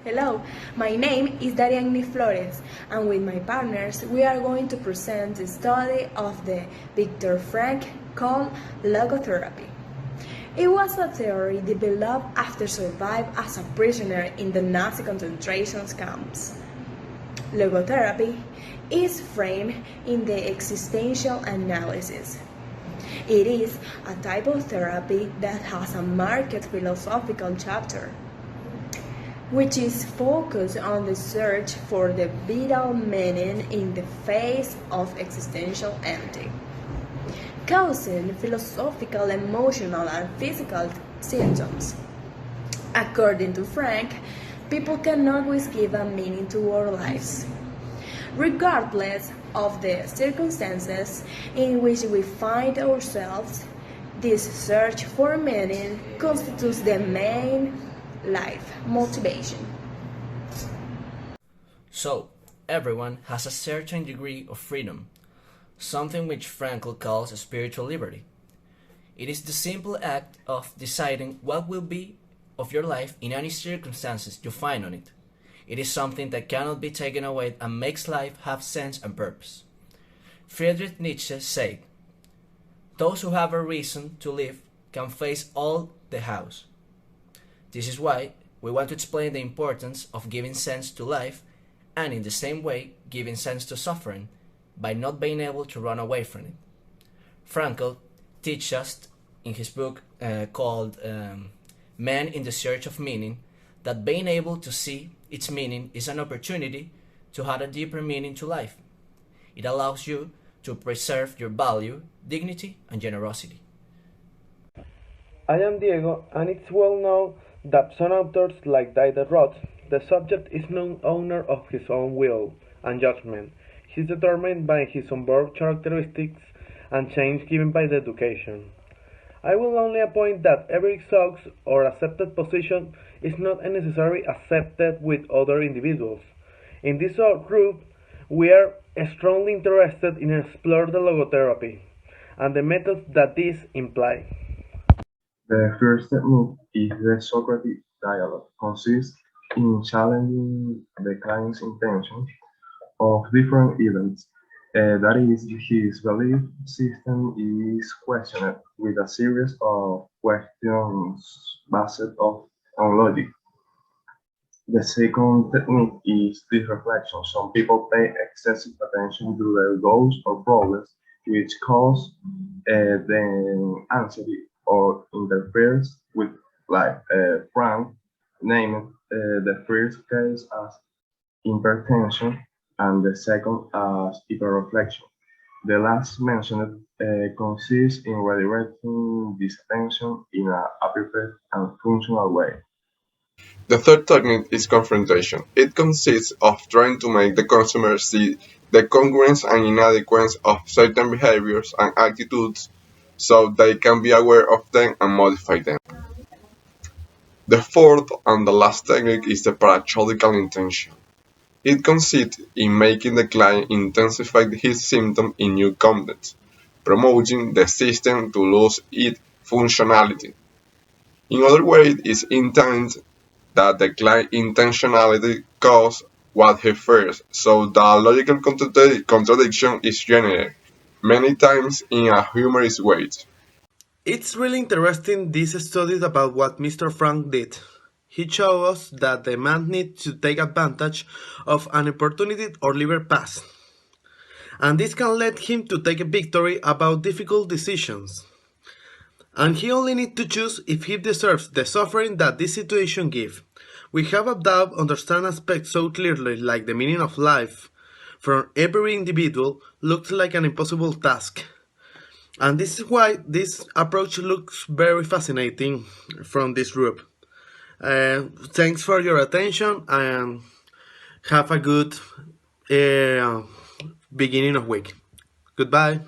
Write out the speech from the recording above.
Hello, my name is Darianne Flores, and with my partners, we are going to present the study of the Victor Frankl called logotherapy. It was a theory developed after surviving as a prisoner in the Nazi concentration camps. Logotherapy is framed in the existential analysis. It is a type of therapy that has a marked philosophical chapter, which is focused on the search for the vital meaning in the face of existential empty, causing philosophical, emotional, and physical symptoms. According to Frank, people can always give a meaning to our lives, regardless of the circumstances in which we find ourselves. This search for meaning constitutes the main life motivation. So, everyone has a certain degree of freedom, something which Frankl calls spiritual liberty. It is the simple act of deciding what will be of your life in any circumstances you find on it. It is something that cannot be taken away and makes life have sense and purpose. Friedrich Nietzsche said, "Those who have a reason to live can face all the house." This is why we want to explain the importance of giving sense to life and in the same way giving sense to suffering by not being able to run away from it. Frankl teaches us in his book called Man in the Search of Meaning that being able to see its meaning is an opportunity to add a deeper meaning to life. It allows you to preserve your value, dignity, and generosity. I am Diego, and it's well known that some authors like Diderot wrote, "The subject is no owner of his own will and judgment. He is determined by his onboard characteristics and change given by the education." I will only point that every sought or accepted position is not necessarily accepted with other individuals. In this group, we are strongly interested in exploring the logotherapy and the methods that this implies. The first technique is the Socratic dialogue, consists in challenging the client's intentions of different events. That is, his belief system is questioned with a series of questions based on logic. The second technique is this reflection. Some people pay excessive attention to their goals or problems, which cause then anxiety or interferes with life. Frank named the first case as hypertension and the second as hyperreflection. The last mentioned consists in redirecting this attention in an appropriate and functional way. The third technique is confrontation. It consists of trying to make the consumer see the congruence and inadequacy of certain behaviors and attitudes so they can be aware of them and modify them. The fourth and the last technique is the parachoical intention. It consists in making the client intensify his symptom in new contexts, promoting the system to lose its functionality. In other words, it intends that the client intentionality cause what he fears, so the logical contradiction is generated, many times in a humorous way. It's really interesting these studies about what Mr. Frank did. He showed us that the man needs to take advantage of an opportunity or lever pass. And this can lead him to take a victory about difficult decisions. And he only needs to choose if he deserves the suffering that this situation gives. We have about understand aspects so clearly, like the meaning of life, from every individual, looks like an impossible task. And this is why this approach looks very fascinating from this group. Thanks for your attention and have a good beginning of week. Goodbye.